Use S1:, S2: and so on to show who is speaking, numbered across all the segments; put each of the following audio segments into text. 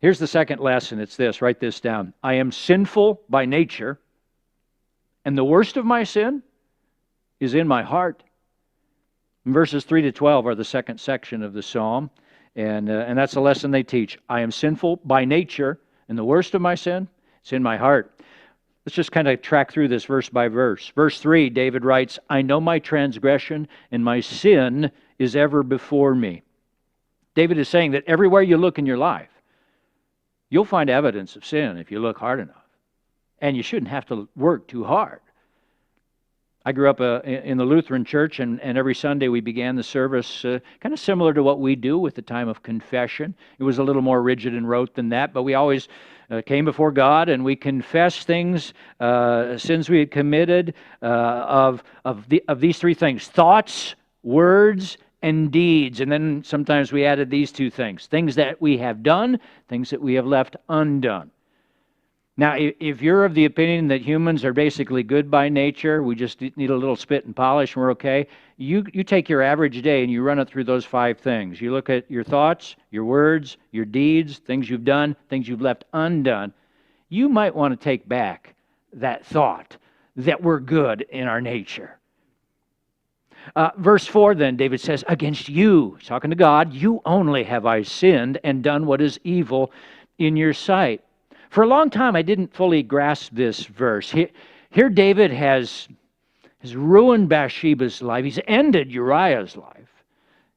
S1: Here's the second lesson. It's this. Write this down. I am sinful by nature, and the worst of my sin is in my heart. And verses 3 to 12 are the second section of the psalm, and that's the lesson they teach. I am sinful by nature, and the worst of my sin is in my heart. Let's just kind of track through this verse by verse. Verse 3, David writes, I know my transgression, and my sin is ever before me. David is saying that everywhere you look in your life, you'll find evidence of sin if you look hard enough. And you shouldn't have to work too hard. I grew up in the Lutheran church, and every Sunday we began the service kind of similar to what we do with the time of confession. It was a little more rigid and rote than that, but we always came before God and we confessed things, sins we had committed, of these three things: thoughts, words, and deeds. And then sometimes we added these two things that we have done, things that we have left undone. Now, if you're of the opinion that humans are basically good by nature, we just need a little spit and polish and we're okay, you take your average day and you run it through those five things. You look at your thoughts, your words, your deeds, things you've done, things you've left undone. You might want to take back that thought that we're good in our nature. Verse 4 then, David says, against you, he's talking to God, you only have I sinned and done what is evil in your sight. For a long time, I didn't fully grasp this verse. Here David has ruined Bathsheba's life. He's ended Uriah's life.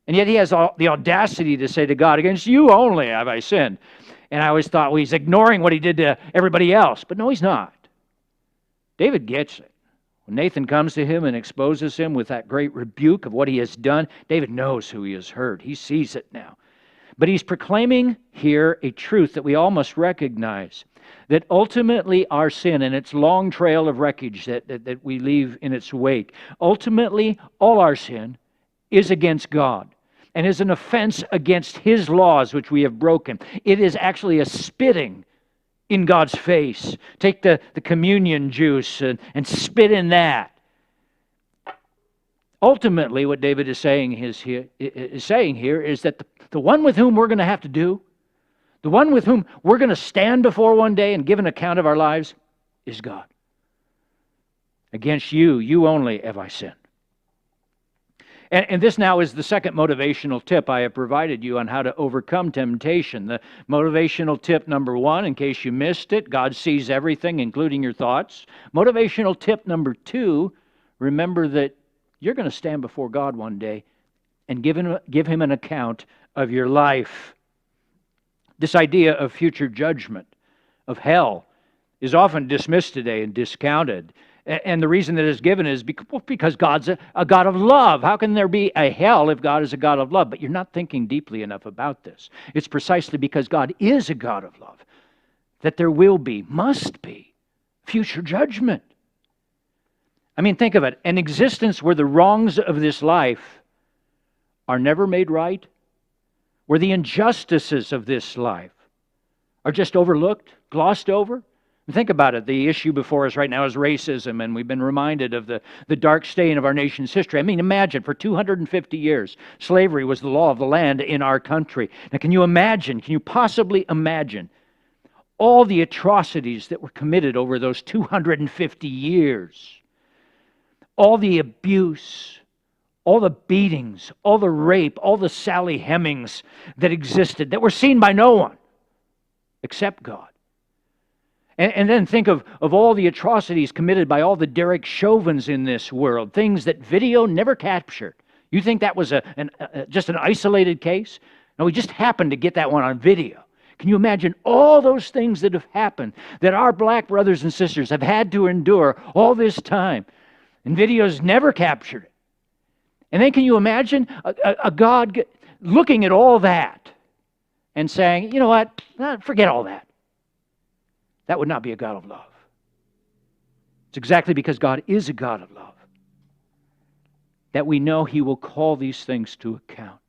S1: And yet he has the audacity to say to God, against you only have I sinned. And I always thought, well, he's ignoring what he did to everybody else. But no, he's not. David gets it. When Nathan comes to him and exposes him with that great rebuke of what he has done, David knows who he has hurt. He sees it now. But he's proclaiming here a truth that we all must recognize, that ultimately our sin and its long trail of wreckage that we leave in its wake, ultimately all our sin is against God and is an offense against His laws which we have broken. It is actually a spitting in God's face. Take the communion juice and spit in that. Ultimately, what David is saying here is that the one with whom we're going to have to do, the one with whom we're going to stand before one day and give an account of our lives, is God. Against you only have I sinned. And this now is the second motivational tip I have provided you on how to overcome temptation. The motivational tip number 1, in case you missed it, God sees everything, including your thoughts. Motivational tip number 2, remember that you're going to stand before God one day and give Him an account of your life. This idea of future judgment, of hell, is often dismissed today and discounted. And the reason that is given is because God's a God of love. How can there be a hell if God is a God of love? But you're not thinking deeply enough about this. It's precisely because God is a God of love that there will be, must be, future judgment. I mean, think of it. An existence where the wrongs of this life are never made right, where the injustices of this life are just overlooked, glossed over. Think about it. The issue before us right now is racism, and we've been reminded of the dark stain of our nation's history. I mean, imagine, for 250 years, slavery was the law of the land in our country. Now, can you possibly imagine all the atrocities that were committed over those 250 years? All the abuse, all the beatings, all the rape, all the Sally Hemings that existed, that were seen by no one except God. And then think of all the atrocities committed by all the Derek Chauvins in this world, things that video never captured. You think that was just an isolated case? No, we just happened to get that one on video. Can you imagine all those things that have happened, that our black brothers and sisters have had to endure all this time, and videos never captured it? And then can you imagine a God looking at all that and saying, you know what, forget all that. That would not be a God of love. It's exactly because God is a God of love that we know He will call these things to account.